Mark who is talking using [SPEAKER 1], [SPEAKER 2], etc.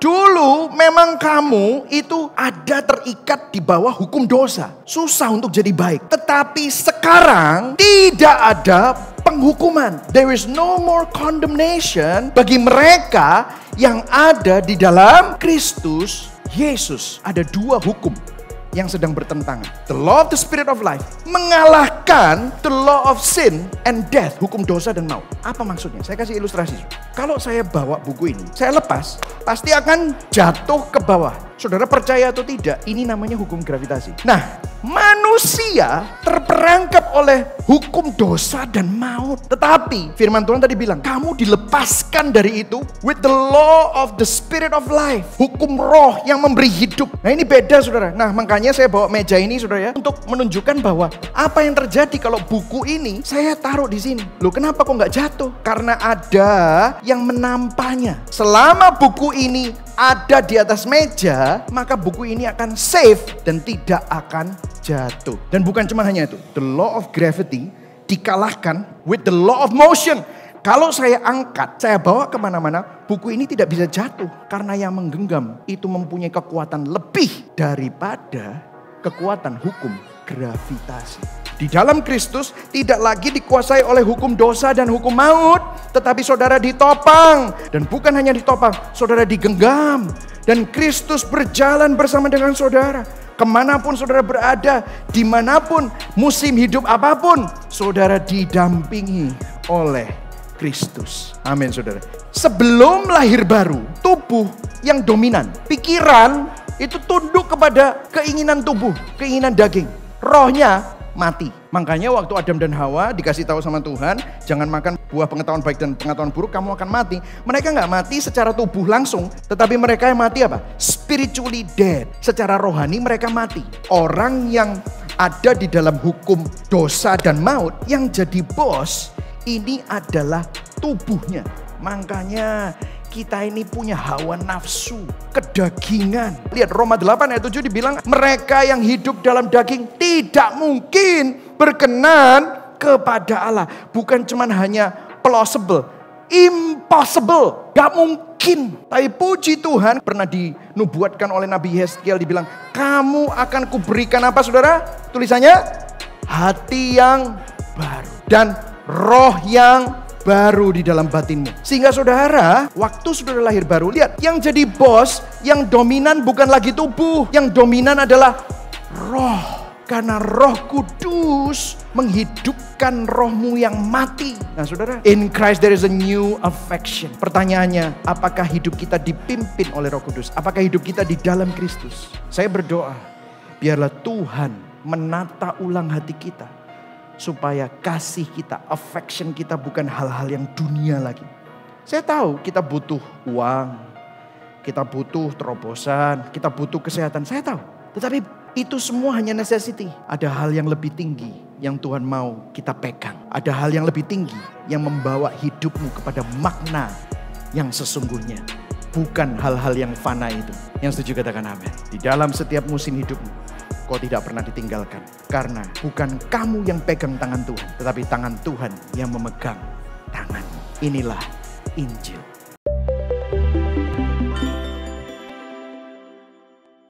[SPEAKER 1] Dulu memang kamu itu ada terikat di bawah hukum dosa. Susah untuk jadi baik. Tetapi sekarang tidak ada penghukuman. There is no more condemnation bagi mereka yang ada di dalam Kristus Yesus. Ada dua hukum yang sedang bertentangan. The law of the spirit of life mengalahkan the law of sin and death, hukum dosa dan maut. Apa maksudnya? Saya kasih ilustrasi. Kalau saya bawa buku ini, saya lepas, pasti akan jatuh ke bawah. Saudara percaya atau tidak, ini namanya hukum gravitasi. Nah, manusia terperangkap oleh hukum dosa dan maut. Tetapi firman Tuhan tadi bilang, kamu dilepaskan dari itu with the law of the spirit of life. Hukum roh yang memberi hidup. Nah, ini beda saudara. Nah, makanya saya bawa meja ini saudara ya, untuk menunjukkan bahwa apa yang terjadi kalau buku ini saya taruh di sini. Loh, kenapa kok nggak jatuh? Karena ada yang menampanya. Selama buku ini ada di atas meja, maka buku ini akan safe dan tidak akan jatuh. Dan bukan cuma hanya itu, the law of gravity dikalahkan with the law of motion. Kalau saya angkat, saya bawa kemana-mana, buku ini tidak bisa jatuh. Karena yang menggenggam itu mempunyai kekuatan lebih daripada kekuatan hukum gravitasi. Di dalam Kristus tidak lagi dikuasai oleh hukum dosa dan hukum maut. Tetapi saudara ditopang. Dan bukan hanya ditopang, saudara digenggam. Dan Kristus berjalan bersama dengan saudara. Kemanapun saudara berada, dimanapun, musim hidup apapun, saudara didampingi oleh Kristus. Amin saudara. Sebelum lahir baru, tubuh yang dominan, pikiran itu tunduk kepada keinginan tubuh, keinginan daging. Rohnya mati. Makanya waktu Adam dan Hawa dikasih tahu sama Tuhan, jangan makan buah pengetahuan baik dan pengetahuan buruk, kamu akan mati. Mereka nggak mati secara tubuh langsung, tetapi mereka yang mati apa? Spiritually dead. Secara rohani mereka mati. Orang yang ada di dalam hukum dosa dan maut, yang jadi bos ini adalah tubuhnya. Makanya kita ini punya hawa nafsu, kedagingan. Lihat Roma 8 ayat 7 dibilang, mereka yang hidup dalam daging tidak mungkin berkenan kepada Allah. Bukan cuman hanya plausible, impossible, gak mungkin. Tapi puji Tuhan, pernah dinubuatkan oleh Nabi Yeskiel, dibilang, kamu akan kuberikan apa saudara? Tulisannya, hati yang baru dan roh yang baru di dalam batinmu. Sehingga saudara, waktu saudara lahir baru, lihat, yang jadi bos, yang dominan bukan lagi tubuh. Yang dominan adalah roh. Karena Roh Kudus menghidupkan rohmu yang mati. Nah saudara, in Christ there is a new affection. Pertanyaannya, apakah hidup kita dipimpin oleh Roh Kudus? Apakah hidup kita di dalam Kristus? Saya berdoa, biarlah Tuhan menata ulang hati kita. Supaya kasih kita, affection kita bukan hal-hal yang dunia lagi. Saya tahu kita butuh uang, kita butuh terobosan, kita butuh kesehatan. Saya tahu. Tetapi itu semua hanya necessity. Ada hal yang lebih tinggi yang Tuhan mau kita pegang. Ada hal yang lebih tinggi yang membawa hidupmu kepada makna yang sesungguhnya. Bukan hal-hal yang fana itu. Yang setuju katakan amin. Di dalam setiap musim hidupmu, kau tidak pernah ditinggalkan. Karena bukan kamu yang pegang tangan Tuhan, tetapi tangan Tuhan yang memegang tanganmu. Inilah Injil.